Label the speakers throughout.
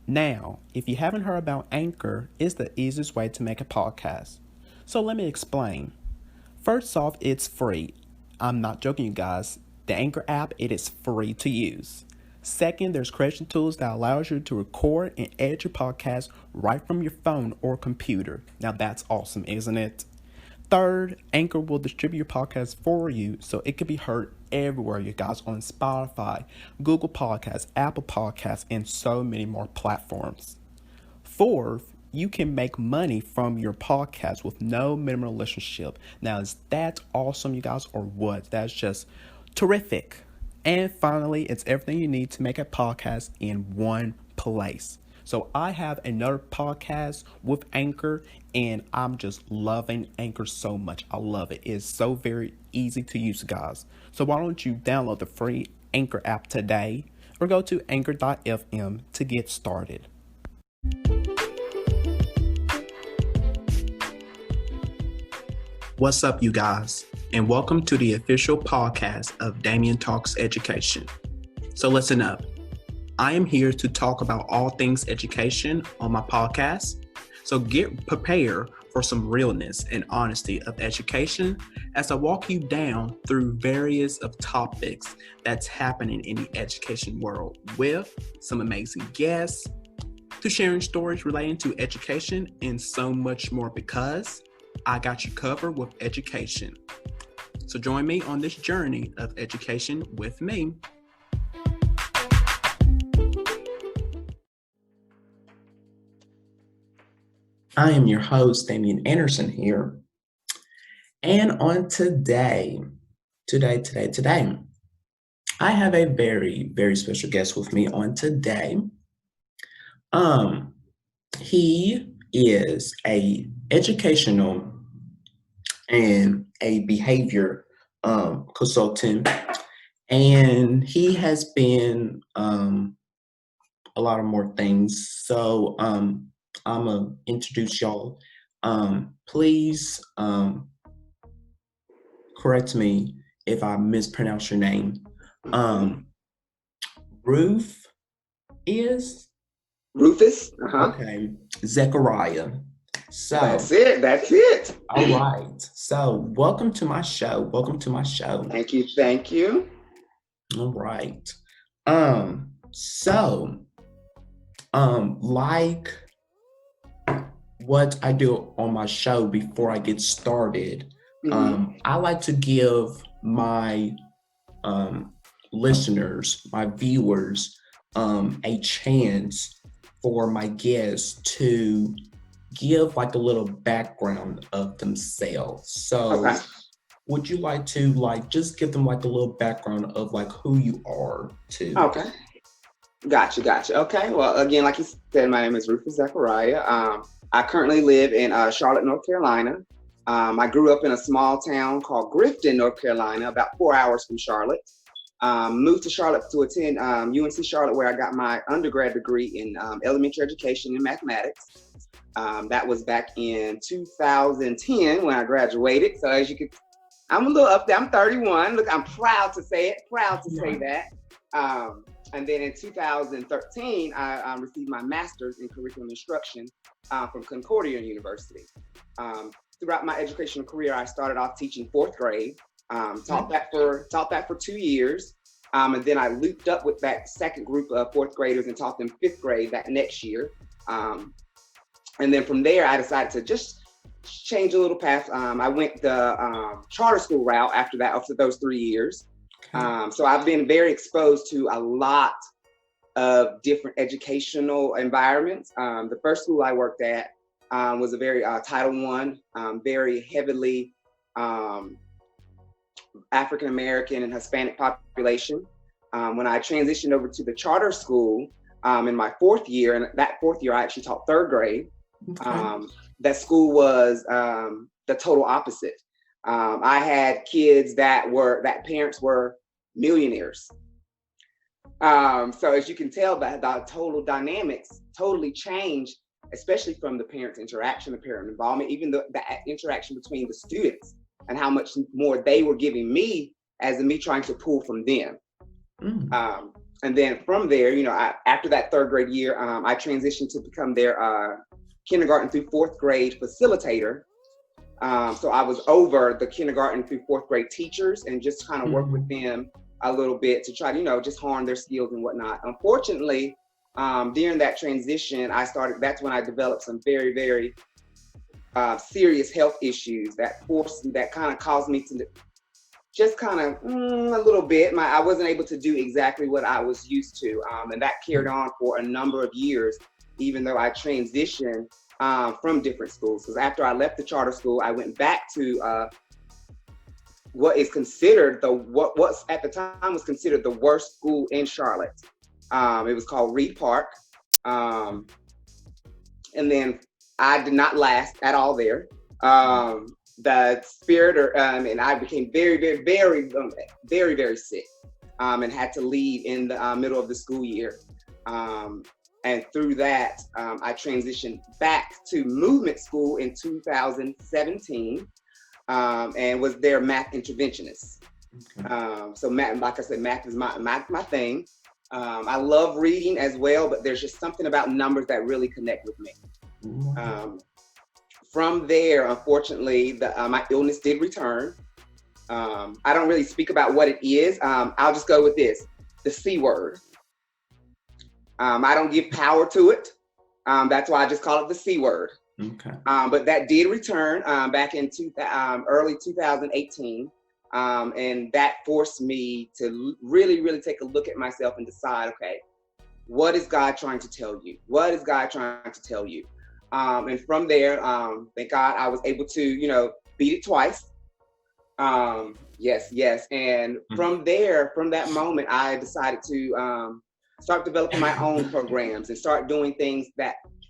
Speaker 1: Now, if you haven't heard about Anchor, it's the easiest way to make a podcast. So let me explain. First off, it's free. I'm not joking, you guys. The Anchor app, it is free to use. Second, there's creation tools that allows you to record and edit your podcast right from your phone or computer. Now that's awesome, isn't it? Third, Anchor will distribute your podcast for you so it can be heard everywhere, you guys, on Spotify, Google Podcasts, Apple Podcasts, and so many more platforms. Fourth, you can make money from your podcast with no minimum relationship. Now, is that awesome, you guys, or what? That's just terrific. And finally, it's everything you need to make a podcast in one place. So I have another podcast with Anchor, and I'm just loving Anchor so much. I love it. It's so very easy to use, guys. So why don't you download the free Anchor app today or go to anchor.fm to get started. What's up, you guys, and welcome to the official podcast of Damian Talks Education. So listen up. I am here to talk about all things education on my podcast. So get prepared for some realness and honesty of education as I walk you down through various of topics that's happening in the education world with some amazing guests, to sharing stories relating to education and so much more, because I got you covered with education. So join me on this journey of education with me. I am your host, Damian Anderson here. And on today, I have a very, very special guest with me on today. He is a educational and a behavior consultant, and he has been a lot of more things. So I'm gonna introduce y'all. Please correct me if I mispronounce your name. Rufus. Okay, Zechariah. So
Speaker 2: that's it.
Speaker 1: All right. So welcome to my show.
Speaker 2: Thank you.
Speaker 1: All right. Like what I do on my show before I get started, I like to give my listeners, my viewers, a chance for my guests to give like a little background of themselves. So would you like to just give them like a little background of like who you are too?
Speaker 2: Okay. Gotcha. Okay. Well, again, like you said, my name is Rufus Zechariah. I currently live in Charlotte, North Carolina. I grew up in a small town called Grifton, North Carolina, about 4 hours from Charlotte. Moved to Charlotte to attend UNC Charlotte, where I got my undergrad degree in elementary education and mathematics. That was back in 2010 when I graduated. So as you can, I'm a little up there. I'm 31. Look, I'm proud to say say that. And then in 2013, I received my master's in curriculum instruction from Concordia University. Throughout my educational career, I started off teaching fourth grade. Taught that for 2 years. And then I looped up with that second group of fourth graders and taught them fifth grade that next year. And then from there, I decided to just change a little path. I went the charter school route after those 3 years. So I've been very exposed to a lot of different educational environments. The first school I worked at was a very Title I, very heavily African-American and Hispanic population. When I transitioned over to the charter school in my fourth year, and that fourth year I actually taught third grade, that school was the total opposite. I had kids that parents were millionaires. So as you can tell, that the total dynamics totally changed, especially from the parents' interaction, the parent involvement, even the interaction between the students, and how much more they were giving me as me trying to pull from them. And then from there, after that third grade year, I transitioned to become their kindergarten through fourth grade facilitator. So I was over the kindergarten through fourth grade teachers and just kind of work with them a little bit to try to, just hone their skills and whatnot. Unfortunately, during that transition, that's when I developed some very, very serious health issues that kind of caused me to just kind of a little bit. I wasn't able to do exactly what I was used to. And that carried on for a number of years, even though I transitioned from different schools. Because after I left the charter school, I went back to what is considered what at the time was considered the worst school in Charlotte. It was called Reed Park. And then I did not last at all there. The spirit, and I became very, very, very, very, very sick, and had to leave in the middle of the school year. And through that, I transitioned back to movement school in 2017, and was their math interventionist. Okay. So math, like I said, math is my thing. I love reading as well, but there's just something about numbers that really connect with me. From there, unfortunately, my illness did return. I don't really speak about what it is. I'll just go with this, the C word. I don't give power to it. That's why I just call it the C word. Okay. But that did return back in early 2018. And that forced me to really, really take a look at myself and decide, okay, what is God trying to tell you? What is God trying to tell you? And from there, thank God I was able to, beat it twice. Yes. And from there, from that moment, I decided to start developing my own programs and start doing things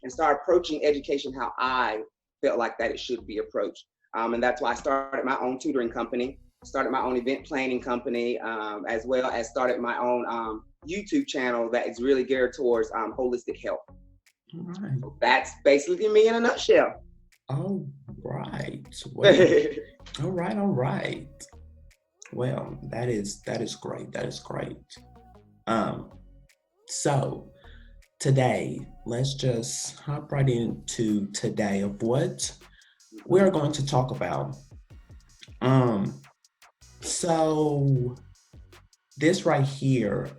Speaker 2: and start approaching education how I felt like that it should be approached. And that's why I started my own tutoring company, started my own event planning company, as well as started my own YouTube channel that is really geared towards holistic health. All right. So that's basically me in a nutshell.
Speaker 1: All right. Well, all right. Well, that is great. That is great. So today, let's just hop right into today of what we are going to talk about. So this right here,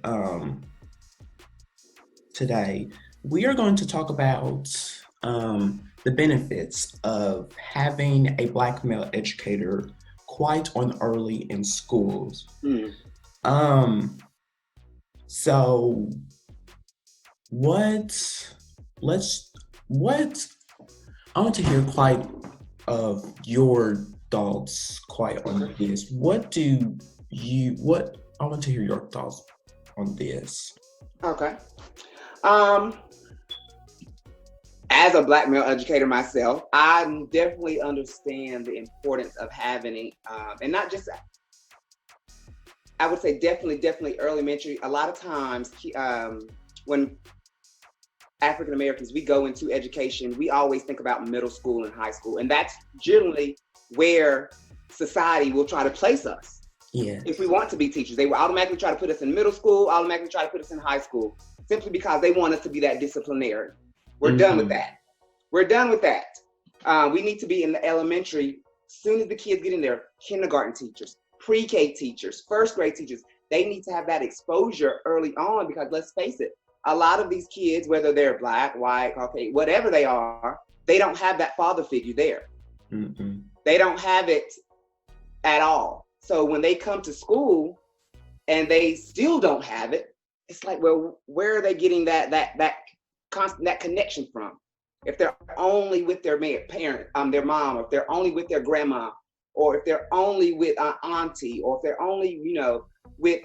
Speaker 1: today, we are going to talk about the benefits of having a Black male educator quite on early in schools. So I want to hear quite of your thoughts quite on this. I want to hear your thoughts on this.
Speaker 2: Okay. As a Black male educator myself, I definitely understand the importance of having, and not just, I would say definitely elementary. A lot of times, when African Americans, we go into education, we always think about middle school and high school, and that's generally where society will try to place us. Yeah. If we want to be teachers, they will automatically try to put us in middle school, automatically try to put us in high school, simply because they want us to be that disciplinarian. We're done with that. We're done with that. We need to be in the elementary. As soon as the kids get in there, kindergarten teachers, pre-K teachers, first grade teachers, they need to have that exposure early on, because let's face it, a lot of these kids, whether they're Black, white, Caucasian, whatever they are, they don't have that father figure there. They don't have it at all. So when they come to school and they still don't have it, it's like, well, where are they getting that connection from? If they're only with their parent, their mom, or if they're only with their grandma, or if they're only with auntie, or if they're only, with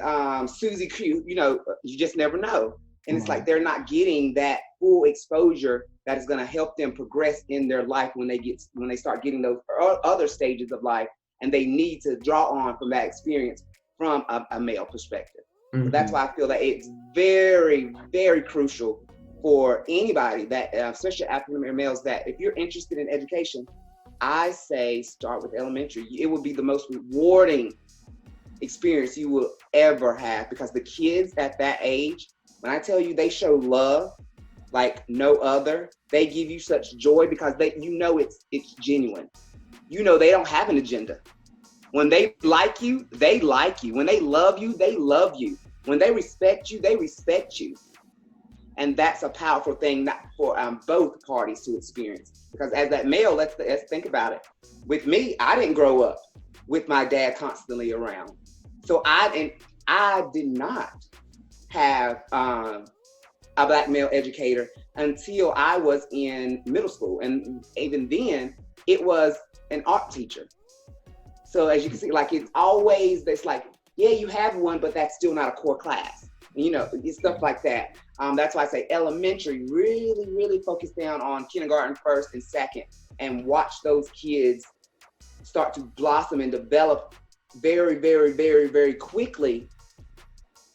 Speaker 2: Susie Q, you just never know. And it's like they're not getting that full exposure that is going to help them progress in their life when they start getting those other stages of life, and they need to draw on from that experience from a male perspective. So that's why I feel that it's very, very crucial for anybody that, especially African American males, that if you're interested in education, I say start with elementary. It will be the most rewarding experience you will ever have, because the kids at that age, when I tell you they show love like no other, they give you such joy because it's genuine. They don't have an agenda. When they like you, they like you. When they love you, they love you. When they respect you, they respect you. And that's a powerful thing, not for both parties to experience. Because as that male, let's think about it. With me, I didn't grow up with my dad constantly around, so I did not have a black male educator until I was in middle school, and even then, it was an art teacher. So as you can see, like it's like, yeah, you have one, but that's still not a core class. It's stuff like that. That's why I say elementary, really, really focus down on kindergarten, first and second, and watch those kids start to blossom and develop very, very, very, very quickly.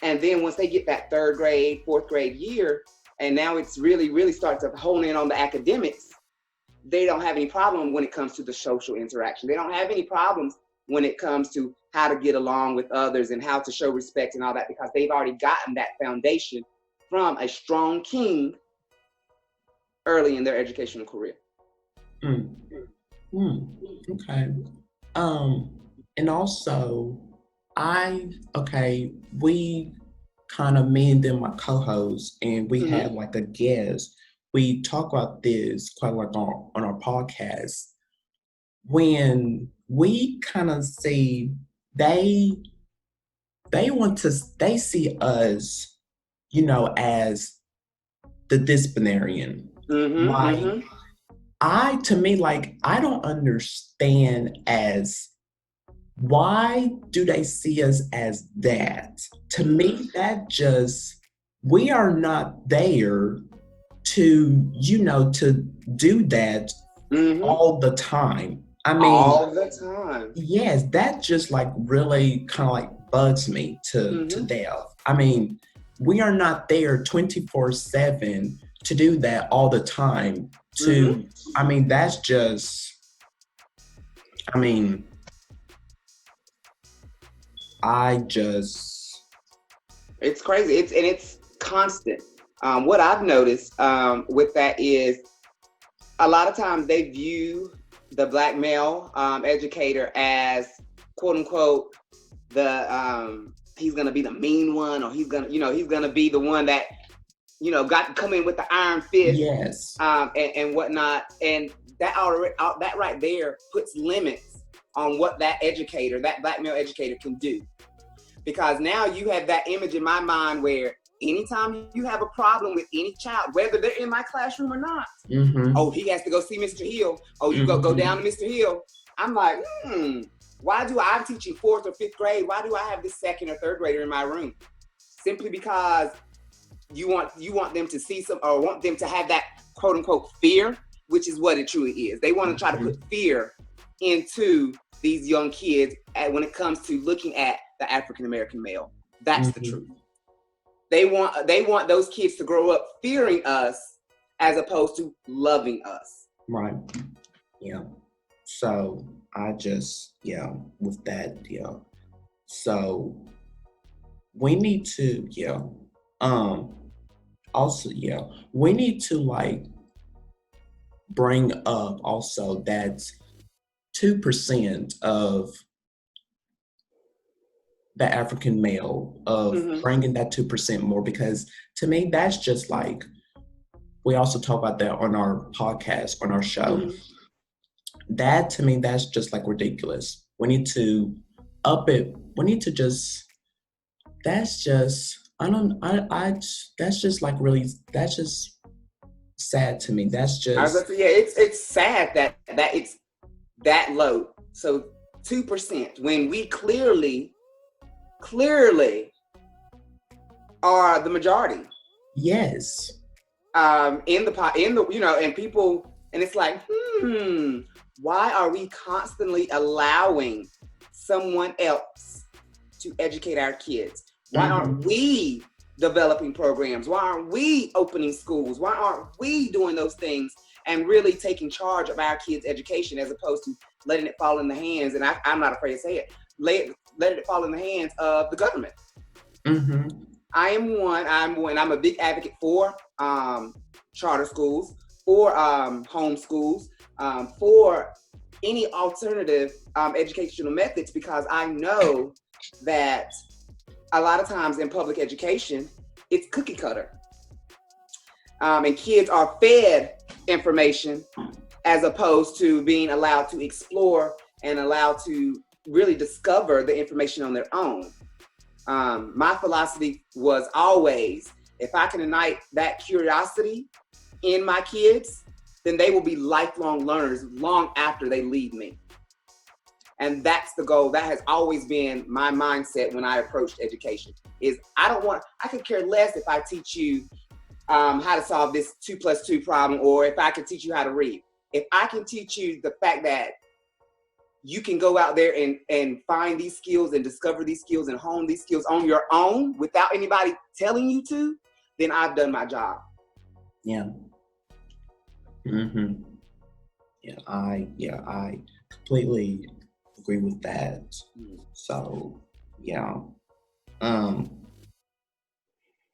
Speaker 2: And then once they get that third grade, fourth grade year, and now it's really, really start to hone in on the academics, they don't have any problem when it comes to the social interaction. They don't have any problems when it comes to how to get along with others and how to show respect and all that, because they've already gotten that foundation from a strong king early in their educational career.
Speaker 1: Okay. And also, we kind of, me and then my co-host, and we had like a guest. We talk about this quite like on our podcast. When we kind of see they see us, as the disciplinarian. To me, like, I don't understand as why do they see us as that? To me, that we are not there to, to do that all the time. I mean,
Speaker 2: all the time.
Speaker 1: Yes, that just like really kind of like bugs me to death. I mean, we are not there 24/7 to do that all the time. I mean, that's just, I mean,
Speaker 2: it's crazy. It's constant. What I've noticed with that is a lot of times they view the black male educator as, quote unquote, he's gonna be the mean one, or he's gonna be the one that got to come in with the iron fist,
Speaker 1: yes,
Speaker 2: and whatnot, and that right there puts limits on what that black male educator can do, because now you have that image in my mind where anytime you have a problem with any child, whether they're in my classroom or not, oh, he has to go see Mr. Hill. Oh, you go down to Mr. Hill. I'm like, why do I'm teaching 4th or 5th grade? Why do I have this 2nd or 3rd grader in my room? Simply because you want them to see or want them to have that, quote unquote, fear, which is what it truly is. They want to try to put fear into these young kids when it comes to looking at the African American male. That's the truth. They want those kids to grow up fearing us as opposed to loving us.
Speaker 1: Right. Yeah. So I just, with that, so we need to, also, we need to like bring up also that 2% of the African male, of bringing that 2% more, because to me, that's just like, we also talk about that on our podcast, on our show. That, to me, that's just like ridiculous. We need to up it. We need to just, that's just, that's just like really, that's just sad to me. That's just.
Speaker 2: It's sad that it's that low. So 2%, when we clearly are the majority.
Speaker 1: Yes.
Speaker 2: And people, and it's like, why are we constantly allowing someone else to educate our kids? Why aren't we developing programs? Why aren't we opening schools? Why aren't we doing those things and really taking charge of our kids' education, as opposed to letting it fall in the hands, and I'm not afraid to say it, let it fall in the hands of the government.
Speaker 1: Mm-hmm.
Speaker 2: I'm a big advocate for charter schools, for home schools, for any alternative educational methods, because I know that a lot of times in public education, it's cookie cutter. And kids are fed information as opposed to being allowed to explore and allowed to really discover the information on their own. My philosophy was always, if I can ignite that curiosity in my kids, then they will be lifelong learners long after they leave me. And that's the goal. That has always been my mindset when I approached education, is I could care less if I teach you how to solve this 2 + 2 problem, or if I can teach you how to read. If I can teach you the fact that you can go out there and find these skills and discover these skills and hone these skills on your own without anybody telling you to, then I've done my job.
Speaker 1: Yeah. Mm-hmm. I completely agree with that. So, yeah.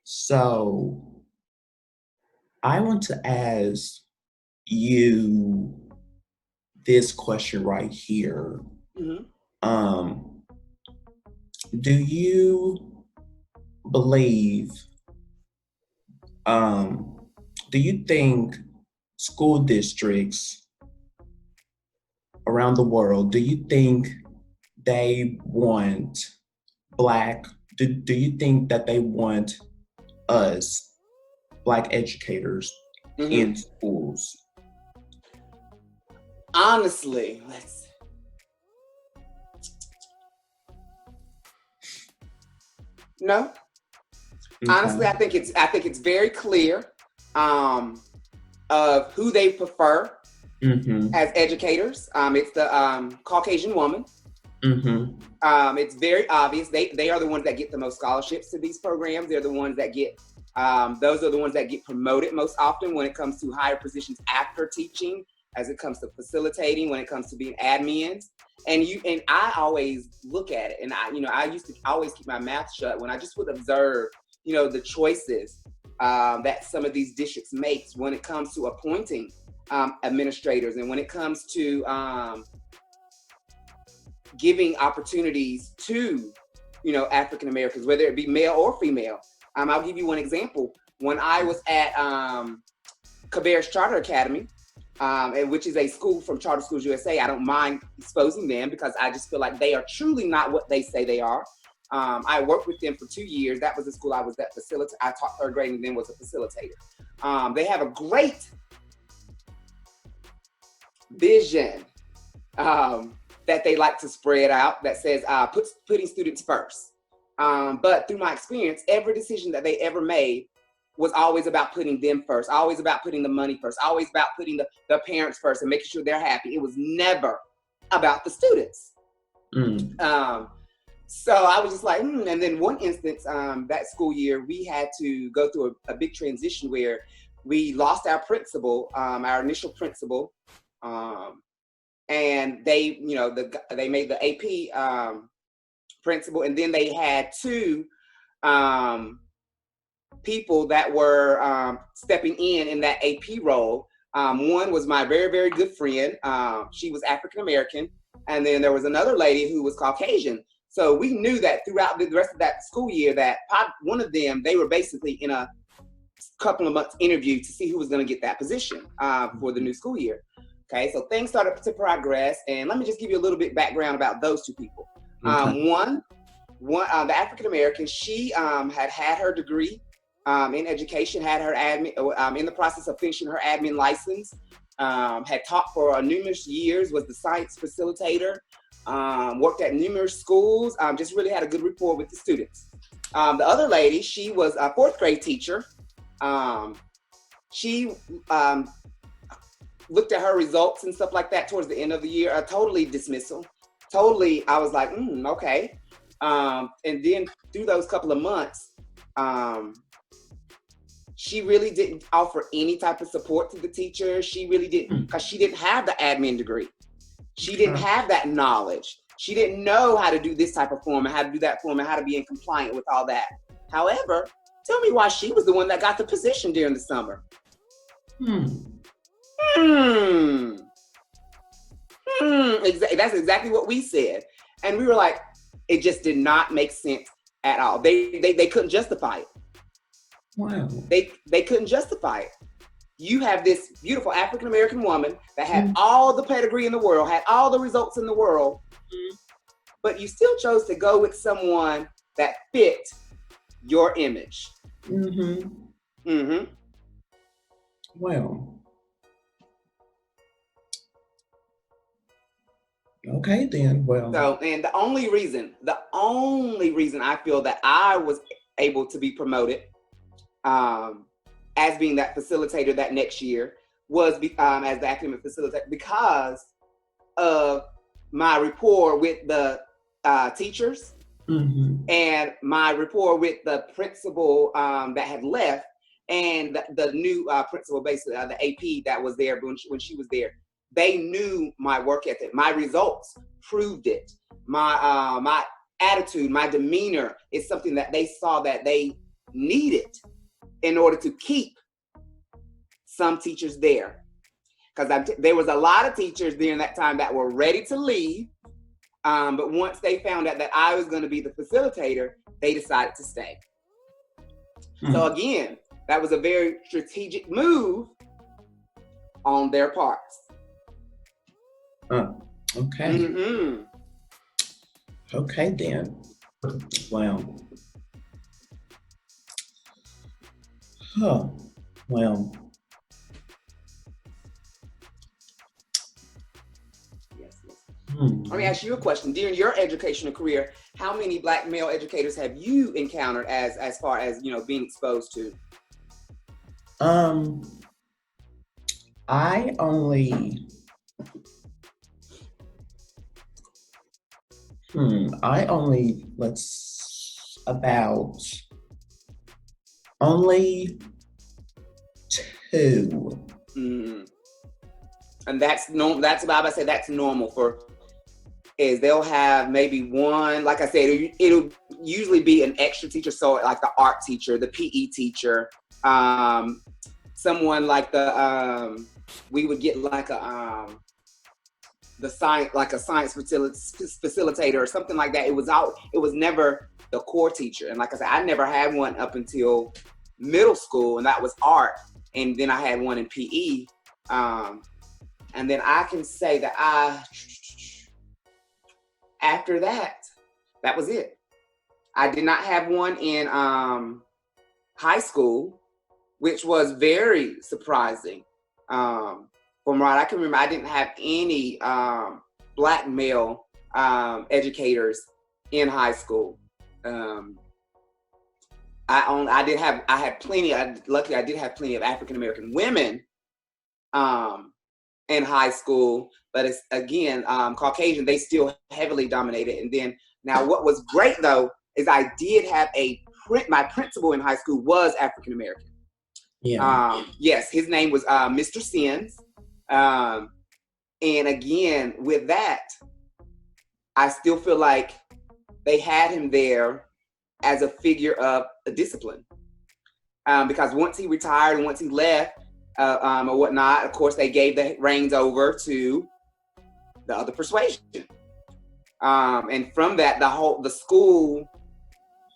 Speaker 1: So I want to ask you this question right here.
Speaker 2: Mm-hmm.
Speaker 1: Do you believe, do you think school districts around the world, do you think they want do you think that they want us, Black educators,
Speaker 2: Mm-hmm.
Speaker 1: in schools?
Speaker 2: Honestly, no.
Speaker 1: Okay.
Speaker 2: Honestly, I think it's very clear of who they prefer as educators. It's the Caucasian woman. It's very obvious. They are the ones that get the most scholarships to these programs. They're the ones that get those are the ones that get promoted most often when it comes to higher positions after teaching, as it comes to facilitating, when it comes to being admins. And I always look at it, and I used to always keep my mouth shut when I just would observe, the choices that some of these districts make when it comes to appointing administrators, and when it comes to giving opportunities to, African Americans, whether it be male or female. I'll give you one example. When I was at Cabarrus Charter Academy, which is a school from Charter Schools USA, I don't mind exposing them because I just feel like they are truly not what they say they are. I worked with them for 2 years. That was the school I was that facilitator. I taught 3rd grade and then was a facilitator. They have a great vision that they like to spread out that says putting students first. But through my experience, every decision that they ever made was always about putting them first, always about putting the money first, always about putting the parents first and making sure they're happy. It was never about the students. So I was just like, And then one instance, that school year, we had to go through a big transition where we lost our principal, our initial principal, and they, they made the AP principal, and then they had 2 people that were stepping in that AP role. One was my very, very good friend. She was African American, and then there was another lady who was Caucasian. So we knew that throughout the rest of that school year that one of them, they were basically in a couple of months interview to see who was going to get that position for the new school year. Okay, so things started to progress, and let me just give you a little bit background about those 2 people. One, the African American, she had her degree in education, had her admin in the process of finishing her admin license, had taught for numerous years, was the science facilitator, worked at numerous schools, just really had a good rapport with the students. The other lady, she was a 4th grade teacher. She looked at her results and stuff like that towards the end of the year, totally dismissal. Totally, I was like, okay. And then through those couple of months, she really didn't offer any type of support to the teacher. She really didn't, because she didn't have the admin degree. She didn't have that knowledge. She didn't know how to do this type of form and how to do that form and how to be in compliant with all that. However, tell me why she was the one that got the position during the summer. That's exactly what we said. And we were like, it just did not make sense at all. They couldn't justify it.
Speaker 1: Wow.
Speaker 2: They couldn't justify it. You have this beautiful African-American woman that had all the pedigree in the world, had all the results in the world, but you still chose to go with someone that fit your image.
Speaker 1: Well. Okay, then. Well.
Speaker 2: So, and the only reason I feel that I was able to be promoted as being that facilitator that next year was as the academic facilitator because of my rapport with the teachers and my rapport with the principal that had left and the new principal, basically the AP that was there when she was there. They knew my work ethic. My results proved it. My attitude, my demeanor is something that they saw that they needed in order to keep some teachers there. Because there was a lot of teachers during that time that were ready to leave. But once they found out that I was going to be the facilitator, they decided to stay. So again, that was a very strategic move on their parts.
Speaker 1: Okay. Okay, then. Well. Well.
Speaker 2: Yes. Let me ask you a question. During your educational career, how many Black male educators have you encountered as far as, being exposed to?
Speaker 1: I only only two.
Speaker 2: And that's normal. That's about I say that's normal is they'll have maybe one, like I said, it'll usually be an extra teacher. So like the art teacher, the PE teacher, someone like we would get like the science, like a science facilitator or something like that. It was never the core teacher. And like I said, I never had one up until middle school, and that was art. And then I had one in PE. And then I can say that after that was it. I did not have one in high school, which was very surprising. From what I can remember, I didn't have any Black male educators in high school. Luckily I did have plenty of African American women in high school, but it's again Caucasian. They still heavily dominated. And then now, what was great though is I did have my principal in high school was African American.
Speaker 1: Yeah.
Speaker 2: Yes, his name was Mr. Sins. And again, with that, I still feel like they had him there as a figure of a discipline. Because once he retired and once he left or whatnot, of course, they gave the reins over to the other persuasion. And from that, the school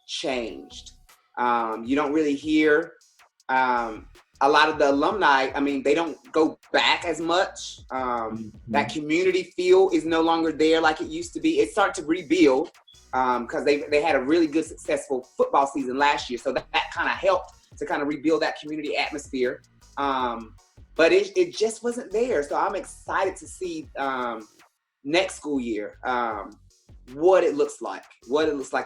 Speaker 2: changed. You don't really hear a lot of the alumni. I mean, they don't go back as much. That community feel is no longer there like it used to be. It started to rebuild because they had a really good, successful football season last year. So that kind of helped to kind of rebuild that community atmosphere. But it just wasn't there. So I'm excited to see next school year what it looks like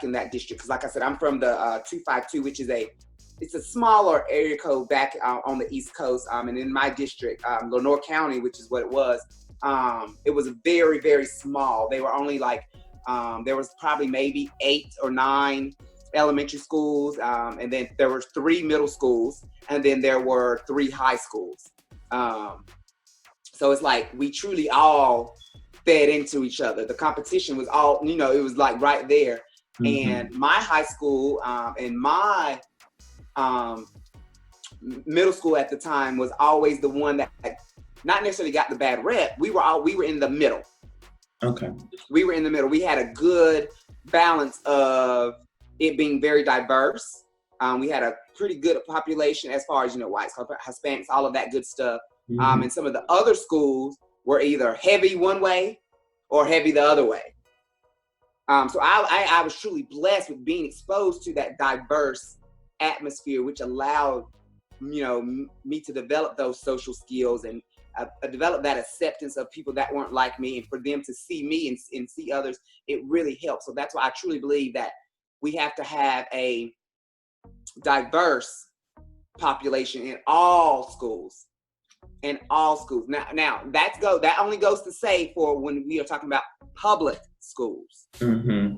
Speaker 2: in that district. Because like I said, I'm from the 252, which is it's a smaller area code back on the East Coast. And in my district, Lenore County, which is what it was very, very small. They were only like, there was probably maybe 8 or 9 elementary schools. And then there were 3 middle schools. And then there were 3 high schools. So it's like we truly all fed into each other. The competition was all, it was like right there.
Speaker 1: Mm-hmm.
Speaker 2: And my high school and my middle school at the time was always the one that not necessarily got the bad rep. We were in the middle.
Speaker 1: Okay.
Speaker 2: We were in the middle. We had a good balance of it being very diverse. We had a pretty good population as far as, whites, Hispanics, all of that good stuff.
Speaker 1: Mm-hmm.
Speaker 2: And some of the other schools were either heavy one way or heavy the other way. So I was truly blessed with being exposed to that diverse atmosphere, which allowed, me to develop those social skills and develop that acceptance of people that weren't like me, and for them to see me and see others. It really helped. So that's why I truly believe that we have to have a diverse population in all schools. Now that only goes to say for when we are talking about public schools.
Speaker 1: Mm-hmm.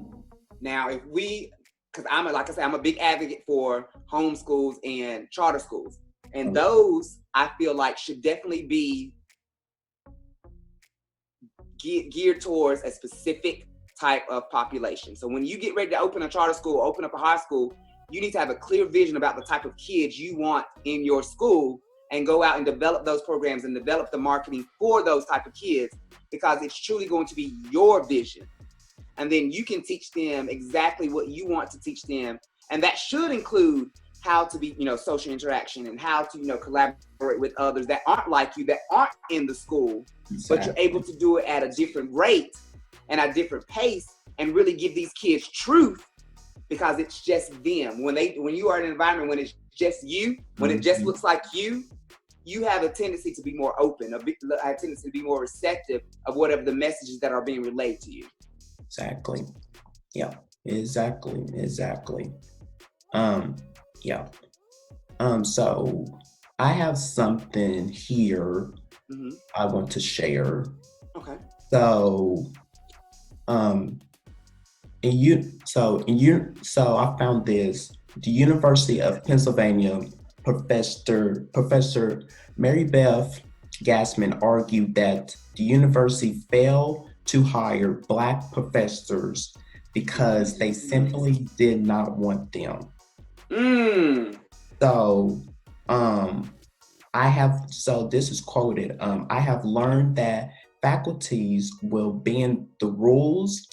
Speaker 2: Now, because I'm a big advocate for homeschools and charter schools, and those I feel like should definitely be geared towards a specific type of population. So when you get ready to open a charter school, open up a high school, you need to have a clear vision about the type of kids you want in your school, and go out and develop those programs and develop the marketing for those type of kids, because it's truly going to be your vision. And then you can teach them exactly what you want to teach them. And that should include how to be, social interaction, and how to, collaborate with others that aren't like you, that aren't in the school, exactly. But you're able to do it at a different rate and a different pace, and really give these kids truth, because it's just them. When you are in an environment when it's just you, when it just looks like you have a tendency to be more open, a tendency to be more receptive of whatever the messages that are being relayed to you.
Speaker 1: Exactly. Yeah. Exactly. Yeah. So I have something here I want to share.
Speaker 2: Okay.
Speaker 1: So I found this. The University of Pennsylvania Professor Mary Beth Gassman argued that the university failed to hire Black professors because they simply did not want them. So this is quoted, I have learned that faculties will bend the rules,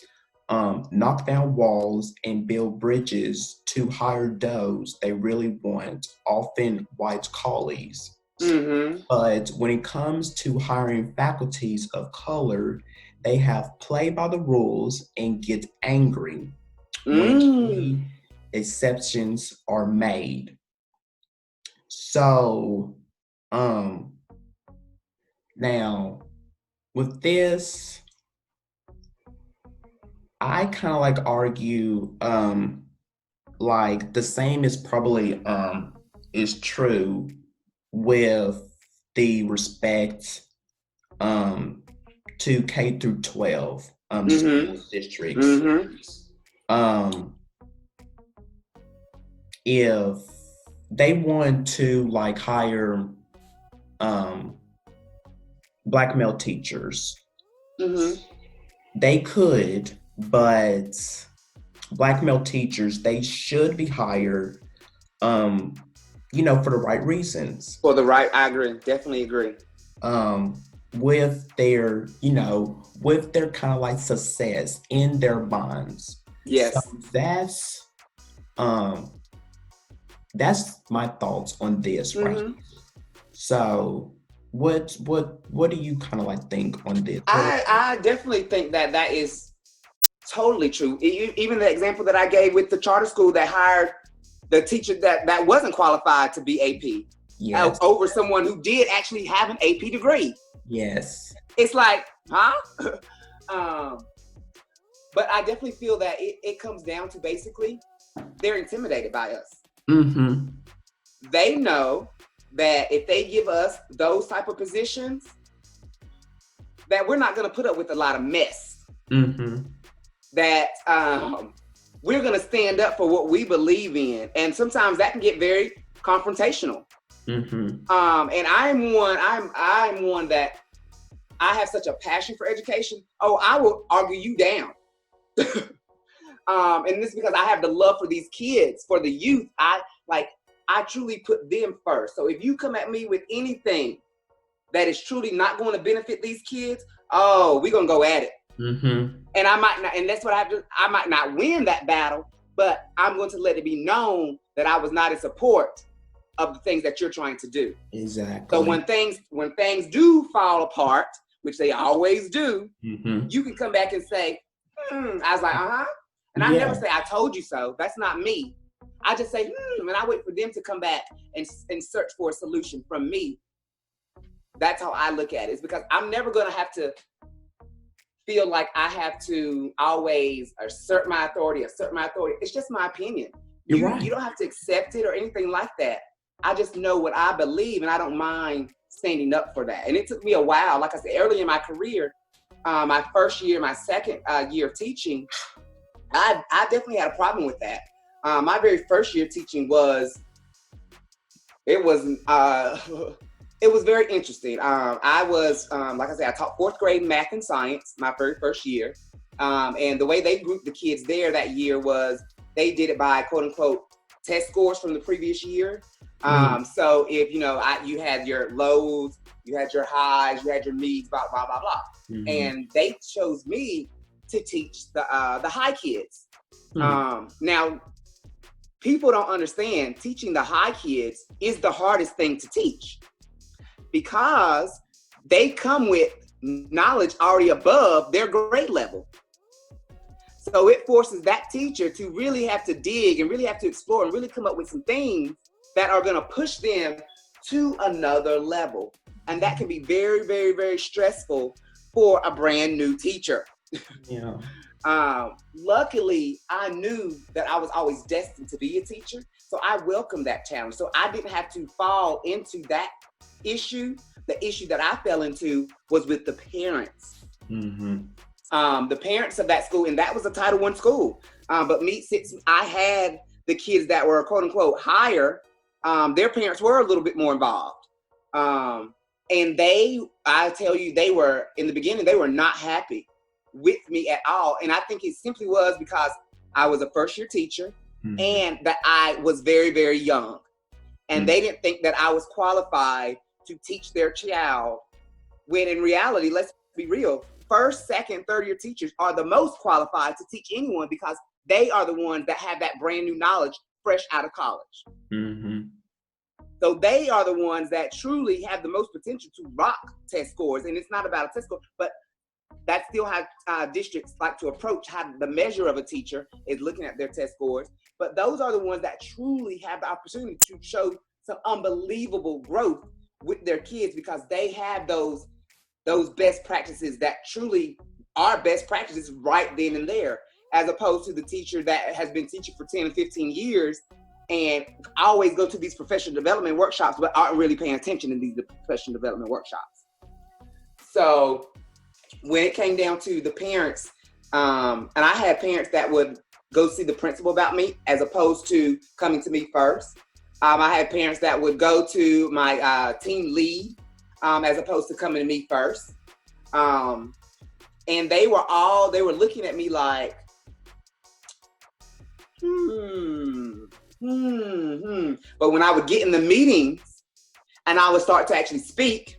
Speaker 1: knock down walls, and build bridges to hire those they really want, often white colleagues. But when it comes to hiring faculties of color, they have played by the rules and get angry when exceptions are made. So, now with this, I kind of argue, the same is probably, is true with the respect, to K through 12, school districts. If they want to hire, Black male teachers, they could, but Black male teachers, they should be hired, for the right reasons.
Speaker 2: I agree, definitely agree.
Speaker 1: With their, with their kind of success in their minds.
Speaker 2: Yes.
Speaker 1: So that's my thoughts on this, right? So what do you kind of think on this?
Speaker 2: I definitely think that is totally true. Even the example that I gave with the charter school that hired the teacher that wasn't qualified to be AP, yes, over someone who did actually have an AP degree.
Speaker 1: Yes.
Speaker 2: It's like, huh? But I definitely feel that it comes down to basically they're intimidated by us. They know that if they give us those type of positions, that we're not going to put up with a lot of mess. That we're going to stand up for what we believe in. And sometimes that can get very confrontational. And I'm one that I have such a passion for education. Oh, I will argue you down. And this is because I have the love for these kids, for the youth. I truly put them first. So if you come at me with anything that is truly not going to benefit these kids, oh, we're going to go at it.
Speaker 1: Mm-hmm.
Speaker 2: And I might not, and that's what I might not win that battle, but I'm going to let it be known that I was not in support of the things that you're trying to do.
Speaker 1: Exactly.
Speaker 2: So when things do fall apart, which they always do,
Speaker 1: mm-hmm.
Speaker 2: you can come back and say, I was like, and I never say, I told you so. That's not me. I just say, and I wait for them to come back and search for a solution from me. That's how I look at it. It's because I'm never going to have to feel like I have to always assert my authority. It's just my opinion.
Speaker 1: You're right.
Speaker 2: You don't have to accept it or anything like that. I just know what I believe, and I don't mind standing up for that. And it took me a while. Like I said, early in my career, my first year, my second year of teaching, I definitely had a problem with that. My very first year of teaching was very interesting. I was, like I said, I taught fourth grade math and science my very first year. And the way they grouped the kids there that year was they did it by quote unquote test scores from the previous year. So if, you had your lows, you had your highs, you had your needs, blah, blah, blah, blah. Mm-hmm. And they chose me to teach the high kids. Now, people don't understand teaching the high kids is the hardest thing to teach because they come with knowledge already above their grade level. So it forces that teacher to really have to dig and really have to explore and really come up with some things that are going to push them to another level. And that can be very, very, very stressful for a brand new teacher.
Speaker 1: Yeah.
Speaker 2: Luckily, I knew that I was always destined to be a teacher. So I welcomed that challenge. So I didn't have to fall into that issue. The issue that I fell into was with the parents. Mm-hmm. The parents of that school, and that was a Title I school. But since I had the kids that were quote unquote higher, their parents were a little bit more involved. And I tell you, in the beginning, they were not happy with me at all. And I think it simply was because I was a first year teacher and that I was very, very young. And they didn't think that I was qualified to teach their child, when in reality, let's be real, first, second, third year teachers are the most qualified to teach anyone because they are the ones that have that brand new knowledge fresh out of college. Mm-hmm. So they are the ones that truly have the most potential to rock test scores. And it's not about a test score, but that's still how districts like to approach how the measure of a teacher is looking at their test scores. But those are the ones that truly have the opportunity to show some unbelievable growth with their kids because they have those best practices that truly are best practices right then and there, as opposed to the teacher that has been teaching for 10 and 15 years and always go to these professional development workshops, but aren't really paying attention in these professional development workshops. So when it came down to the parents, and I had parents that would go see the principal about me as opposed to coming to me first. I had parents that would go to my team lead as opposed to coming to me first. And they were looking at me like, But when I would get in the meetings and I would start to actually speak,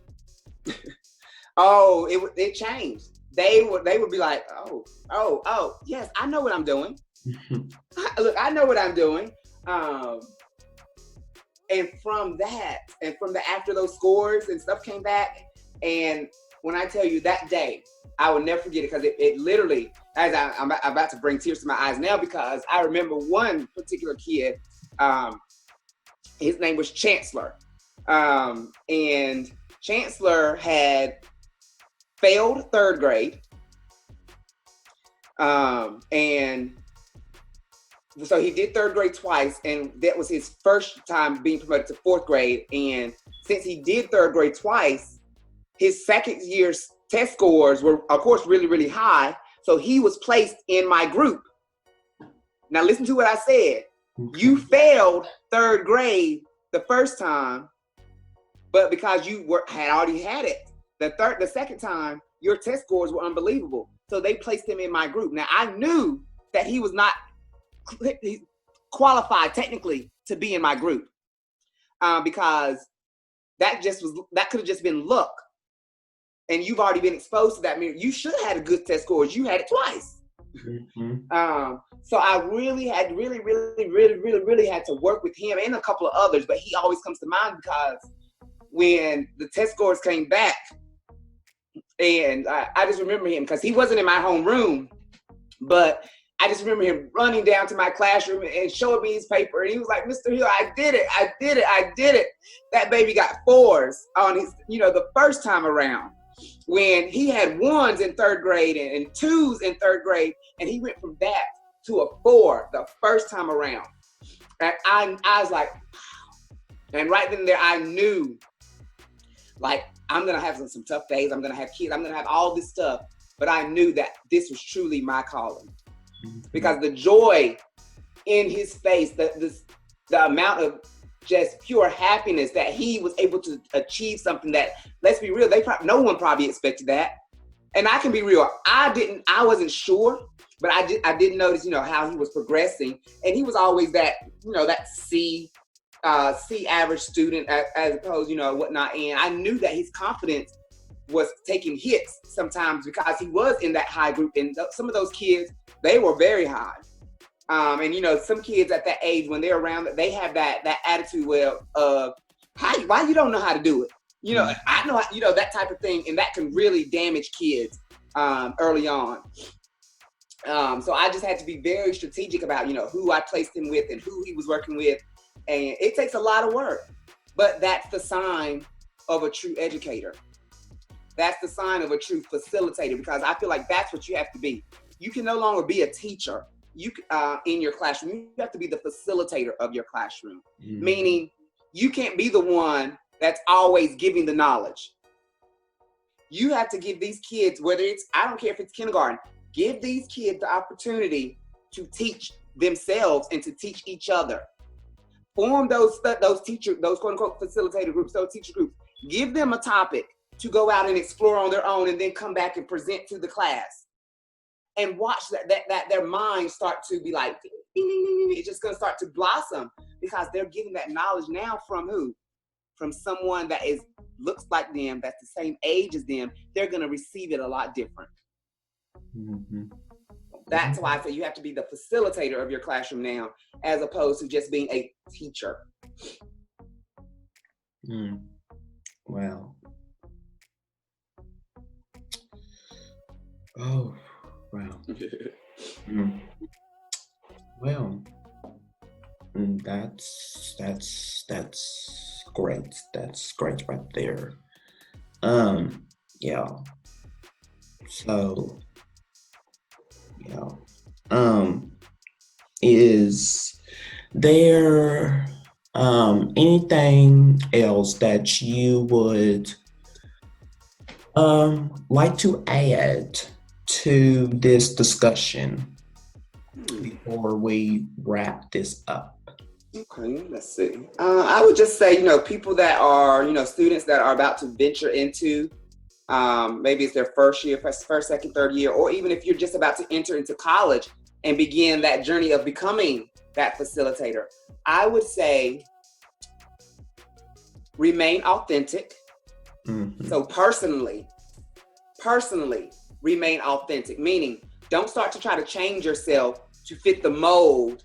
Speaker 2: it changed. They would be like, oh, yes, I know what I'm doing. Look, I know what I'm doing. And from that, after those scores and stuff came back, and when I tell you that day, I will never forget it because it literally, as I'm about to bring tears to my eyes now, because I remember one particular kid, his name was Chancellor. And Chancellor had failed third grade. And so he did third grade twice, and that was his first time being promoted to fourth grade. And since he did third grade twice, his second year's test scores were, of course, really, really high. So he was placed in my group. Now listen to what I said. Okay. You failed third grade the first time, but because you had already had it The second time, your test scores were unbelievable. So they placed him in my group. Now I knew that he was not qualified technically to be in my group, because that could have just been luck. And you've already been exposed to that mirror. You should have had a good test scores. You had it twice. Mm-hmm. So I really had had to work with him and a couple of others, but he always comes to mind because when the test scores came back, and I just remember him because he wasn't in my homeroom, but I just remember him running down to my classroom and showing me his paper, and he was like, "Mr. Hill, I did it. That baby got 4s on his, the first time around, when he had 1s in 3rd grade and 2s in 3rd grade, and he went from that to a 4 the first time around. And I was like, wow. And right then and there, I knew, like, I'm gonna have some tough days. I'm gonna have kids. I'm gonna have all this stuff. But I knew that this was truly my calling, because the joy in his face, the amount of just pure happiness that he was able to achieve something that, let's be real, no one probably expected that. And I can be real, I wasn't sure, but I did notice, how he was progressing, and he was always that, that C average student as opposed, whatnot. And I knew that his confidence was taking hits sometimes because he was in that high group, and some of those kids, they were very high. And some kids at that age, when they're around, they have that attitude why you don't know how to do it. I know, that type of thing, and that can really damage kids early on. So I just had to be very strategic about, who I placed him with and who he was working with. And it takes a lot of work, but that's the sign of a true educator. That's the sign of a true facilitator, because I feel like that's what you have to be. You can no longer be a teacher in your classroom. You have to be the facilitator of your classroom, meaning you can't be the one that's always giving the knowledge. You have to give these kids, I don't care if it's kindergarten, give these kids the opportunity to teach themselves and to teach each other. Form those teacher, those quote unquote facilitator groups, those teacher groups. Give them a topic to go out and explore on their own, and then come back and present to the class. And watch that their minds start to be like, ding, ding, ding, ding. It's just going to start to blossom, because they're getting that knowledge now from who? From someone that looks like them, that's the same age as them. They're going to receive it a lot different. Mm-hmm. That's why I say you have to be the facilitator of your classroom now, as opposed to just being a teacher.
Speaker 1: Wow. Oh, wow. Well, that's great. That's great right there. Yeah. So, yeah. Is there anything else that you would like to add to this discussion before we wrap this up?
Speaker 2: Okay, let's see. I would just say, people that are, students that are about to venture into, maybe it's their first year, first, second, third year, or even if you're just about to enter into college and begin that journey of becoming that facilitator, I would say remain authentic. Mm-hmm. So personally, remain authentic, meaning don't start to try to change yourself to fit the mold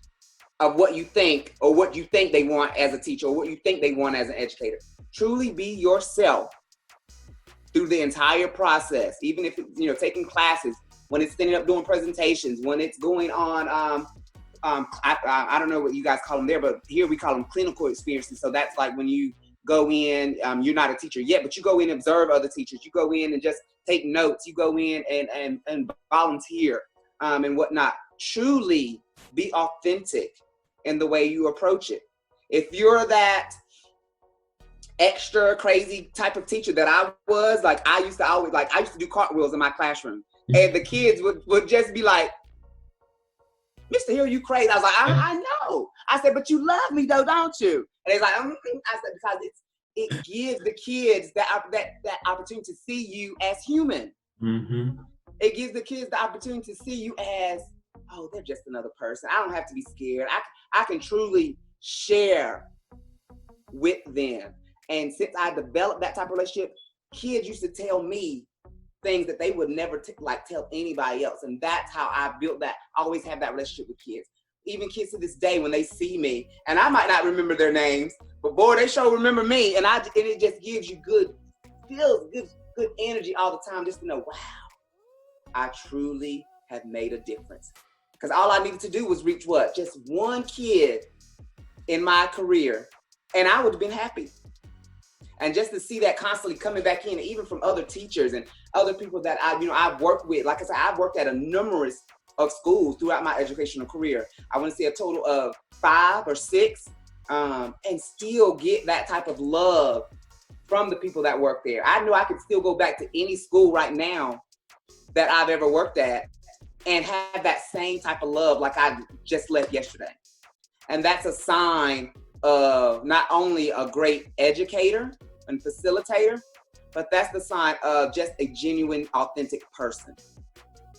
Speaker 2: of what you think, or what you think they want as a teacher, or what you think they want as an educator. Truly be yourself through the entire process, even if it's, taking classes, when it's standing up doing presentations, when it's going on, I don't know what you guys call them there, but here we call them clinical experiences. So that's like when you go in, you're not a teacher yet, but you go in and observe other teachers. You go in and just take notes. You go in and volunteer and whatnot. Truly be authentic in the way you approach it. If you're that extra crazy type of teacher that I was, like I used to do cartwheels in my classroom, and the kids would just be like, "Mr. Hill, you crazy." I was like, I know. I said, "But you love me though, don't you?" And they're like, I said, because it gives the kids that opportunity to see you as human.
Speaker 1: Mm-hmm.
Speaker 2: It gives the kids the opportunity to see you as, oh, they're just another person. I don't have to be scared. I can truly share with them. And since I developed that type of relationship, kids used to tell me things that they would never tell anybody else. And that's how I built that. I always have that relationship with kids. Even kids to this day, when they see me, and I might not remember their names, but boy, they sure remember me. And it just gives you good energy all the time, just to know, wow, I truly have made a difference. Because all I needed to do was reach what? Just one kid in my career, and I would have been happy. And just to see that constantly coming back in, even from other teachers and other people that I've worked with. Like I said, I've worked at a numerous of schools throughout my educational career. I want to say a total of 5 or 6, and still get that type of love from the people that work there. I knew I could still go back to any school right now that I've ever worked at and have that same type of love like I just left yesterday. And that's a sign of not only a great educator and facilitator, but that's the sign of just a genuine, authentic person.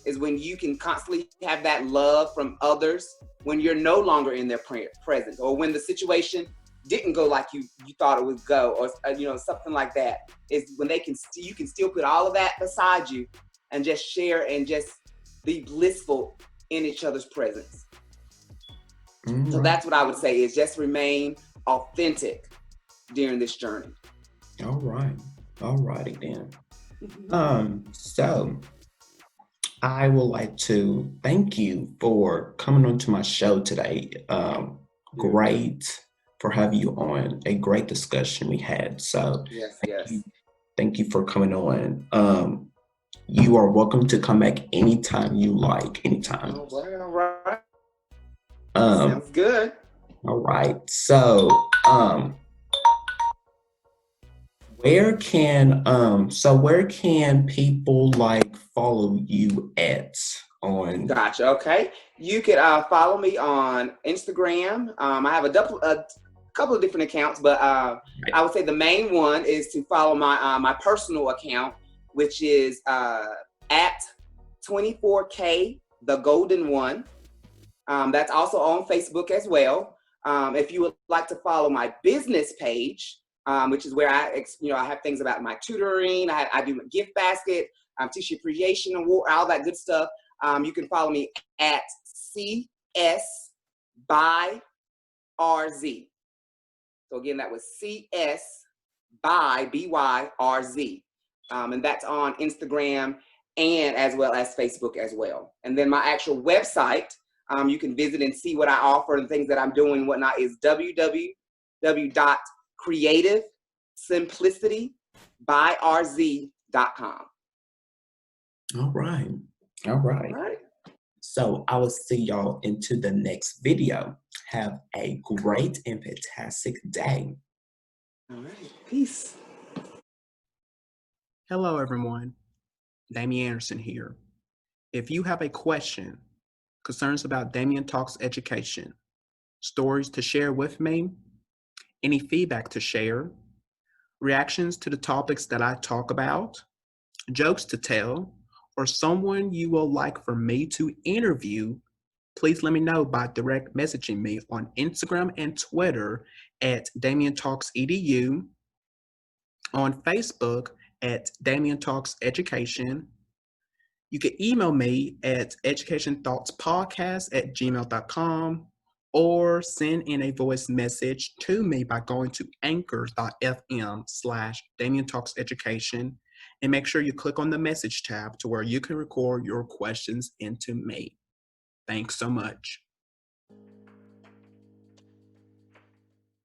Speaker 2: Is when you can constantly have that love from others when you're no longer in their presence, or when the situation didn't go like you thought it would go, or something like that. Is when you can still put all of that beside you and just share and just be blissful in each other's presence. Mm-hmm. So that's what I would say, is just remain authentic during this journey.
Speaker 1: All right. All righty then. So I would like to thank you for coming onto my show today. Great for having you on. A great discussion we had. So
Speaker 2: yes.
Speaker 1: Thank you for coming on. You are welcome to come back anytime you like. Anytime.
Speaker 2: All right. Sounds good.
Speaker 1: All right. So where can people follow you at on?
Speaker 2: Gotcha. Okay. You could follow me on Instagram. I have a couple of different accounts, but I would say the main one is to follow my personal account, which is at 24K the Golden One. That's also on Facebook as well. If you would like to follow my business page, which is where I have things about my tutoring. I do my gift basket, teacher appreciation award, all that good stuff. You can follow me at CS by RZ. So again, that was CS by BYRZ. And that's on Instagram and as well as Facebook as well. And then my actual website, you can visit and see what I offer and things that I'm doing and whatnot, is www.creativesimplicitybyrz.com.
Speaker 1: All right. So I will see y'all into the next video. Have a great and fantastic day.
Speaker 2: All right. Peace.
Speaker 1: Hello, everyone. Damian Anderson here. If you have a question, concerns about Damian Talks Education, stories to share with me, any feedback to share, reactions to the topics that I talk about, jokes to tell, or someone you will like for me to interview, please let me know by direct messaging me on Instagram and Twitter at Damian Talks EDU, on Facebook at Damian Talks Education. You can email me at educationthoughtspodcast@gmail.com, or send in a voice message to me by going to anchor.fm/Damian Talks Education, and make sure you click on the message tab to where you can record your questions into me. Thanks so much.